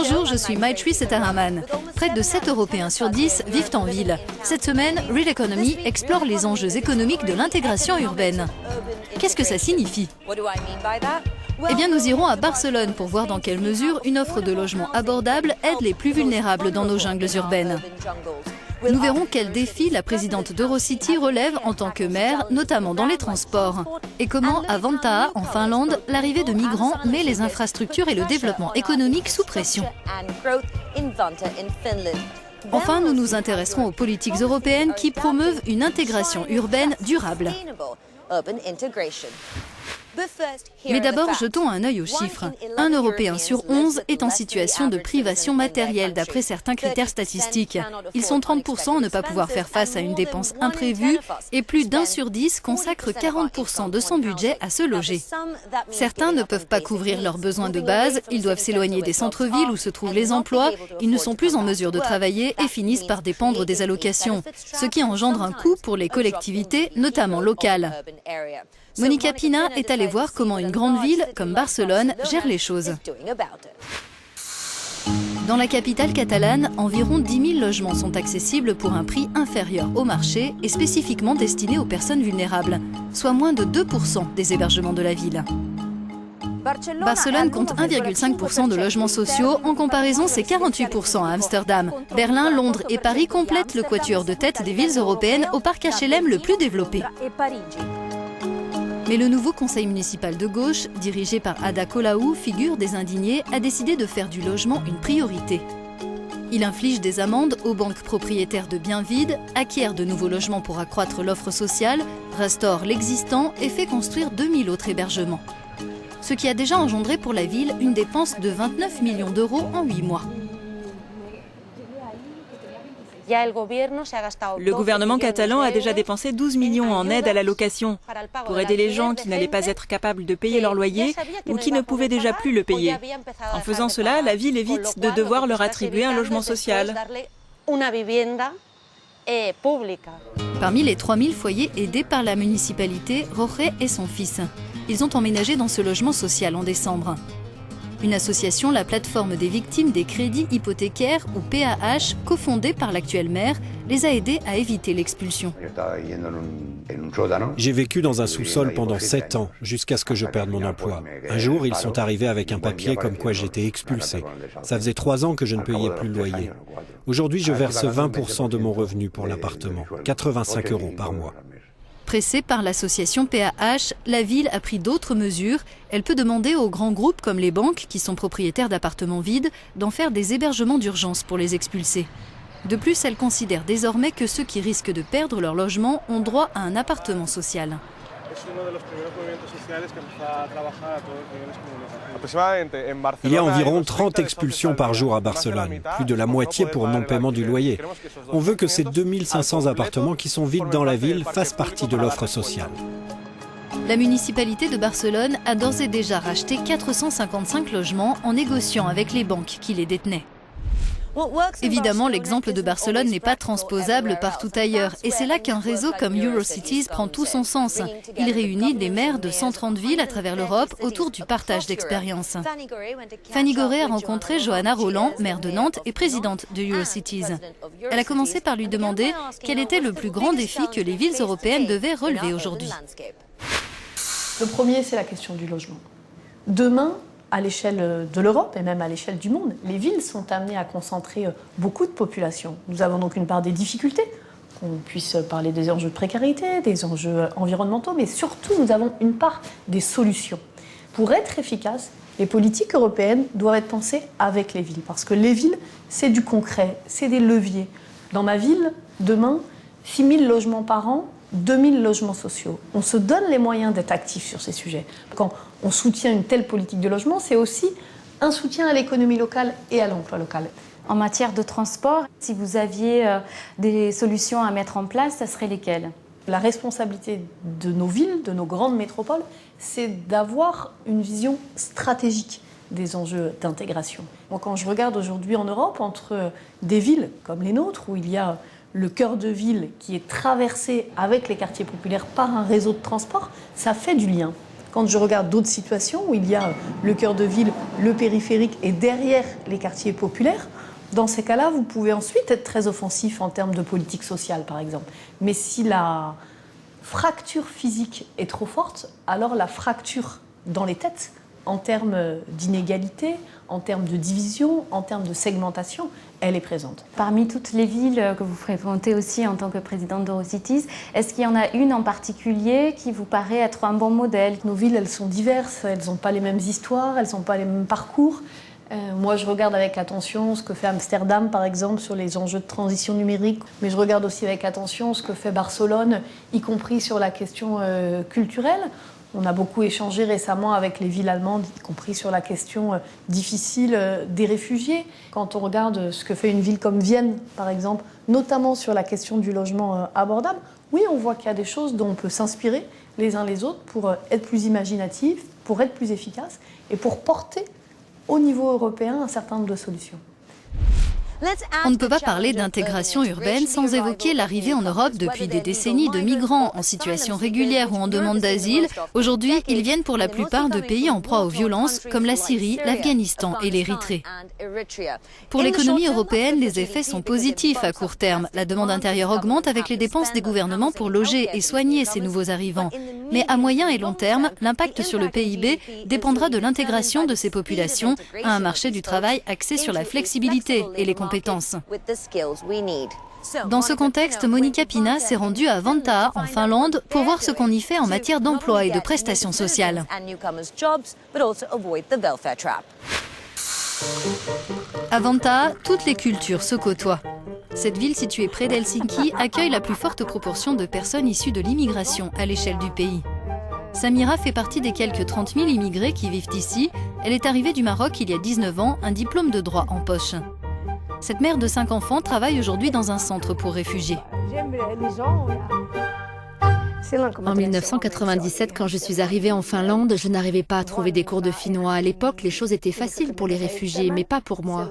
Bonjour, je suis Maitri Setharaman. Près de 7 Européens sur 10 vivent en ville. Cette semaine, Real Economy explore les enjeux économiques de l'intégration urbaine. Qu'est-ce que ça signifie? Eh bien, nous irons à Barcelone pour voir dans quelle mesure une offre de logement abordable aide les plus vulnérables dans nos jungles urbaines. Nous verrons quels défis la présidente d'Eurocity relève en tant que maire, notamment dans les transports. Et comment, à Vantaa, en Finlande, l'arrivée de migrants met les infrastructures et le développement économique sous pression. Enfin, nous nous intéresserons aux politiques européennes qui promeuvent une intégration urbaine durable. Mais d'abord, jetons un œil aux chiffres. Un Européen sur 11 est en situation de privation matérielle d'après certains critères statistiques. Ils sont 30% à ne pas pouvoir faire face à une dépense imprévue et plus d'1 sur 10 consacre 40% de son budget à se loger. Certains ne peuvent pas couvrir leurs besoins de base, ils doivent s'éloigner des centres-villes où se trouvent les emplois, ils ne sont plus en mesure de travailler et finissent par dépendre des allocations, ce qui engendre un coût pour les collectivités, notamment locales. Monica Pina est allée voir comment une grande ville comme Barcelone gère les choses. Dans la capitale catalane, environ 10 000 logements sont accessibles pour un prix inférieur au marché et spécifiquement destinés aux personnes vulnérables, soit moins de 2% des hébergements de la ville. Barcelone compte 1,5% de logements sociaux, en comparaison c'est 48% à Amsterdam. Berlin, Londres et Paris complètent le quatuor de tête des villes européennes au parc HLM le plus développé. Mais le nouveau conseil municipal de gauche, dirigé par Ada Colau, figure des indignés, a décidé de faire du logement une priorité. Il inflige des amendes aux banques propriétaires de biens vides, acquiert de nouveaux logements pour accroître l'offre sociale, restaure l'existant et fait construire 2000 autres hébergements. Ce qui a déjà engendré pour la ville une dépense de 29 millions d'euros en 8 mois. Le gouvernement catalan a déjà dépensé 12 millions en aide à la location pour aider les gens qui n'allaient pas être capables de payer leur loyer ou qui ne pouvaient déjà plus le payer. En faisant cela, la ville évite de devoir leur attribuer un logement social. Parmi les 3000 foyers aidés par la municipalité, Jorge et son fils. Ils ont emménagé dans ce logement social en décembre. Une association, la plateforme des victimes des crédits hypothécaires ou PAH, cofondée par l'actuel maire, les a aidés à éviter l'expulsion. J'ai vécu dans un sous-sol pendant 7 ans, jusqu'à ce que je perde mon emploi. Un jour, ils sont arrivés avec un papier comme quoi j'étais expulsé. Ça faisait 3 ans que je ne payais plus le loyer. Aujourd'hui, je verse 20% de mon revenu pour l'appartement, 85 € par mois. Pressée par l'association PAH, la ville a pris d'autres mesures. Elle peut demander aux grands groupes comme les banques, qui sont propriétaires d'appartements vides, d'en faire des hébergements d'urgence pour les expulser. De plus, elle considère désormais que ceux qui risquent de perdre leur logement ont droit à un appartement social. Il y a environ 30 expulsions par jour à Barcelone, plus de la moitié pour non-paiement du loyer. On veut que ces 2500 appartements qui sont vides dans la ville fassent partie de l'offre sociale. La municipalité de Barcelone a d'ores et déjà racheté 455 logements en négociant avec les banques qui les détenaient. Évidemment, l'exemple de Barcelone n'est pas transposable partout ailleurs et c'est là qu'un réseau comme Eurocities prend tout son sens. Il réunit des maires de 130 villes à travers l'Europe autour du partage d'expériences. Fanny Goré a rencontré Johanna Roland, maire de Nantes et présidente de Eurocities. Elle a commencé par lui demander quel était le plus grand défi que les villes européennes devaient relever aujourd'hui. Le premier, c'est la question du logement. Demain, à l'échelle de l'Europe et même à l'échelle du monde, les villes sont amenées à concentrer beaucoup de population. Nous avons donc une part des difficultés, qu'on puisse parler des enjeux de précarité, des enjeux environnementaux, mais surtout nous avons une part des solutions. Pour être efficaces, les politiques européennes doivent être pensées avec les villes, parce que les villes, c'est du concret, c'est des leviers. Dans ma ville, demain, 6 000 logements par an, 2000 logements sociaux. On se donne les moyens d'être actifs sur ces sujets. Quand on soutient une telle politique de logement, c'est aussi un soutien à l'économie locale et à l'emploi local. En matière de transport, si vous aviez des solutions à mettre en place, ça serait lesquelles? La responsabilité de nos villes, de nos grandes métropoles, c'est d'avoir une vision stratégique des enjeux d'intégration. Moi, quand je regarde aujourd'hui en Europe, entre des villes comme les nôtres, où il y a le cœur de ville qui est traversé avec les quartiers populaires par un réseau de transport, ça fait du lien. Quand je regarde d'autres situations où il y a le cœur de ville, le périphérique et derrière les quartiers populaires, dans ces cas-là, vous pouvez ensuite être très offensif en termes de politique sociale, par exemple. Mais si la fracture physique est trop forte, alors la fracture dans les têtes, en termes d'inégalité, en termes de division, en termes de segmentation, elle est présente. Parmi toutes les villes que vous fréquentez aussi en tant que présidente d'Eurocities, est-ce qu'il y en a une en particulier qui vous paraît être un bon modèle? Nos villes, elles sont diverses, elles n'ont pas les mêmes histoires, elles n'ont pas les mêmes parcours. Moi, je regarde avec attention ce que fait Amsterdam, par exemple, sur les enjeux de transition numérique, mais je regarde aussi avec attention ce que fait Barcelone, y compris sur la question culturelle. On a beaucoup échangé récemment avec les villes allemandes, y compris sur la question difficile des réfugiés. Quand on regarde ce que fait une ville comme Vienne, par exemple, notamment sur la question du logement abordable, oui, on voit qu'il y a des choses dont on peut s'inspirer les uns les autres pour être plus imaginatifs, pour être plus efficaces et pour porter au niveau européen un certain nombre de solutions. On ne peut pas parler d'intégration urbaine sans évoquer l'arrivée en Europe depuis des décennies de migrants en situation régulière ou en demande d'asile. Aujourd'hui, ils viennent pour la plupart de pays en proie aux violences comme la Syrie, l'Afghanistan et l'Érythrée. Pour l'économie européenne, les effets sont positifs à court terme. La demande intérieure augmente avec les dépenses des gouvernements pour loger et soigner ces nouveaux arrivants. Mais à moyen et long terme, l'impact sur le PIB dépendra de l'intégration de ces populations à un marché du travail axé sur la flexibilité et les compétences. Dans ce contexte, Monika Pina s'est rendue à Vantaa, en Finlande, pour voir ce qu'on y fait en matière d'emploi et de prestations sociales. À Vantaa, toutes les cultures se côtoient. Cette ville située près d'Helsinki accueille la plus forte proportion de personnes issues de l'immigration à l'échelle du pays. Samira fait partie des quelques 30 000 immigrés qui vivent ici. Elle est arrivée du Maroc il y a 19 ans, un diplôme de droit en poche. Cette mère de 5 enfants travaille aujourd'hui dans un centre pour réfugiés. En 1997, quand je suis arrivée en Finlande, je n'arrivais pas à trouver des cours de finnois. À l'époque, les choses étaient faciles pour les réfugiés, mais pas pour moi.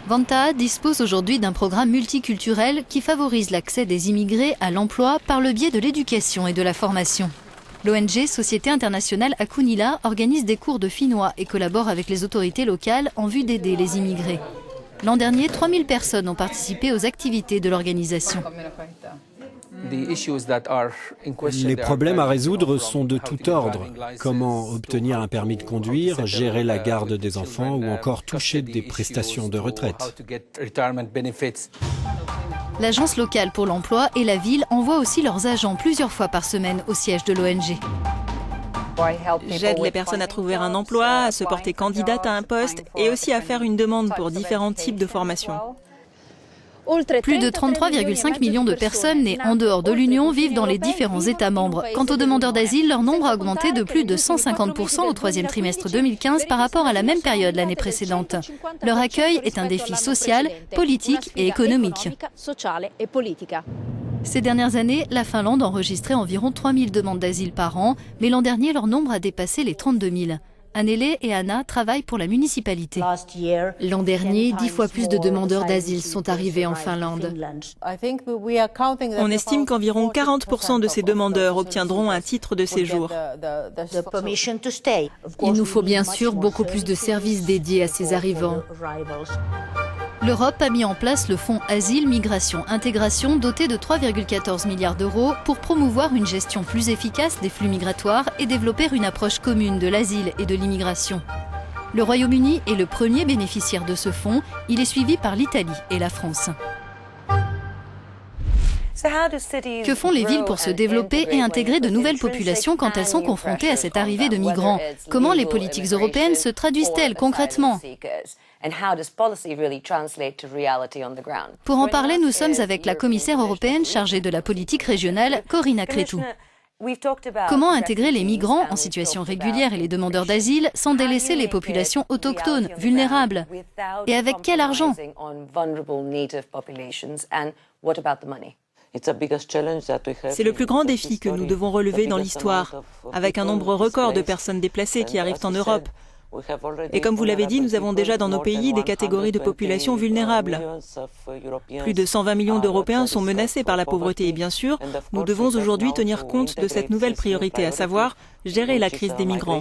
Vantaa dispose aujourd'hui d'un programme multiculturel qui favorise l'accès des immigrés à l'emploi par le biais de l'éducation et de la formation. L'ONG Société internationale Akunila organise des cours de finnois et collabore avec les autorités locales en vue d'aider les immigrés. L'an dernier, 3000 personnes ont participé aux activités de l'organisation. Les problèmes à résoudre sont de tout ordre. Comment obtenir un permis de conduire, gérer la garde des enfants ou encore toucher des prestations de retraite. L'agence locale pour l'emploi et la ville envoient aussi leurs agents plusieurs fois par semaine au siège de l'ONG. J'aide les personnes à trouver un emploi, à se porter candidate à un poste et aussi à faire une demande pour différents types de formations. Plus de 33,5 millions de personnes nées en dehors de l'Union vivent dans les différents États membres. Quant aux demandeurs d'asile, leur nombre a augmenté de plus de 150% au troisième trimestre 2015 par rapport à la même période l'année précédente. Leur accueil est un défi social, politique et économique. Ces dernières années, la Finlande enregistrait environ 3000 demandes d'asile par an, mais l'an dernier, leur nombre a dépassé les 32 000. Annele et Anna travaillent pour la municipalité. L'an dernier, 10 fois plus de demandeurs d'asile sont arrivés en Finlande. On estime qu'environ 40% de ces demandeurs obtiendront un titre de séjour. Il nous faut bien sûr beaucoup plus de services dédiés à ces arrivants. L'Europe a mis en place le fonds Asile, Migration, Intégration doté de 3,14 milliards d'euros pour promouvoir une gestion plus efficace des flux migratoires et développer une approche commune de l'asile et de l'immigration. Le Royaume-Uni est le premier bénéficiaire de ce fonds, il est suivi par l'Italie et la France. Que font les villes pour se développer et intégrer de nouvelles populations quand elles sont confrontées à cette arrivée de migrants? Comment les politiques européennes se traduisent-elles concrètement? Pour en parler, nous sommes avec la commissaire européenne chargée de la politique régionale, Corina Crețu. Comment intégrer les migrants en situation régulière et les demandeurs d'asile sans délaisser les populations autochtones, vulnérables? Et avec quel argent? C'est le plus grand défi que nous devons relever dans l'histoire, avec un nombre record de personnes déplacées qui arrivent en Europe. Et comme vous l'avez dit, nous avons déjà dans nos pays des catégories de population vulnérables. Plus de 120 millions d'Européens sont menacés par la pauvreté et bien sûr, nous devons aujourd'hui tenir compte de cette nouvelle priorité, à savoir gérer la crise des migrants.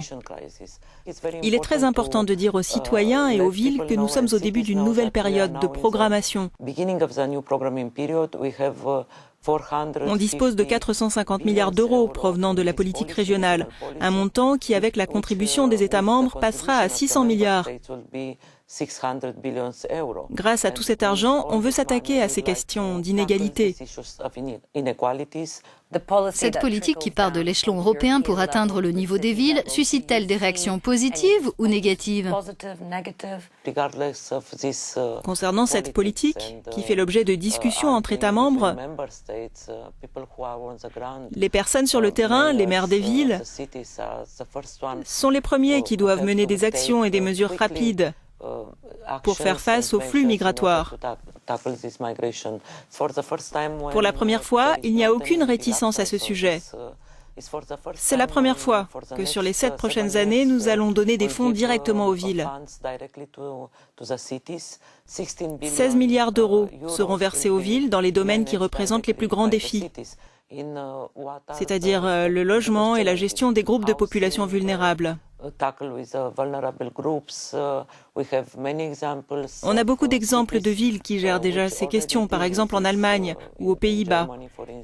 Il est très important de dire aux citoyens et aux villes que nous sommes au début d'une nouvelle période de programmation. On dispose de 450 milliards d'euros provenant de la politique régionale, un montant qui, avec la contribution des États membres, passera à 600 milliards. Grâce à tout cet argent, on veut s'attaquer à ces questions d'inégalité. Cette politique qui part de l'échelon européen pour atteindre le niveau des villes suscite-t-elle des réactions positives ou négatives? Concernant cette politique, qui fait l'objet de discussions entre États membres, les personnes sur le terrain, les maires des villes, sont les premiers qui doivent mener des actions et des mesures rapides pour faire face aux flux migratoires. Pour la première fois, il n'y a aucune réticence à ce sujet. C'est la première fois que sur les 7 prochaines années, nous allons donner des fonds directement aux villes. 16 milliards d'euros seront versés aux villes dans les domaines qui représentent les plus grands défis, c'est-à-dire le logement et la gestion des groupes de population vulnérables. On a beaucoup d'exemples de villes qui gèrent déjà ces questions, par exemple en Allemagne ou aux Pays-Bas.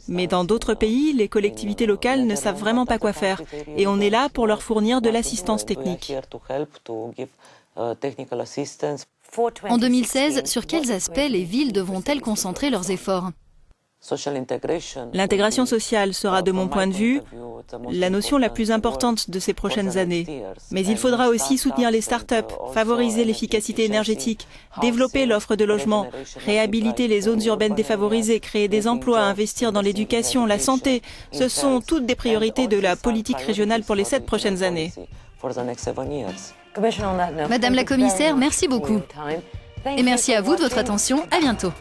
Mais dans d'autres pays, les collectivités locales ne savent vraiment pas quoi faire et on est là pour leur fournir de l'assistance technique. En 2016, sur quels aspects les villes devront-elles concentrer leurs efforts? L'intégration sociale sera, de mon point de vue, la notion la plus importante de ces prochaines années. Mais il faudra aussi soutenir les start-up, favoriser l'efficacité énergétique, développer l'offre de logement, réhabiliter les zones urbaines défavorisées, créer des emplois, investir dans l'éducation, la santé. Ce sont toutes des priorités de la politique régionale pour les 7 prochaines années. Madame la commissaire, merci beaucoup. Et merci à vous de votre attention. À bientôt.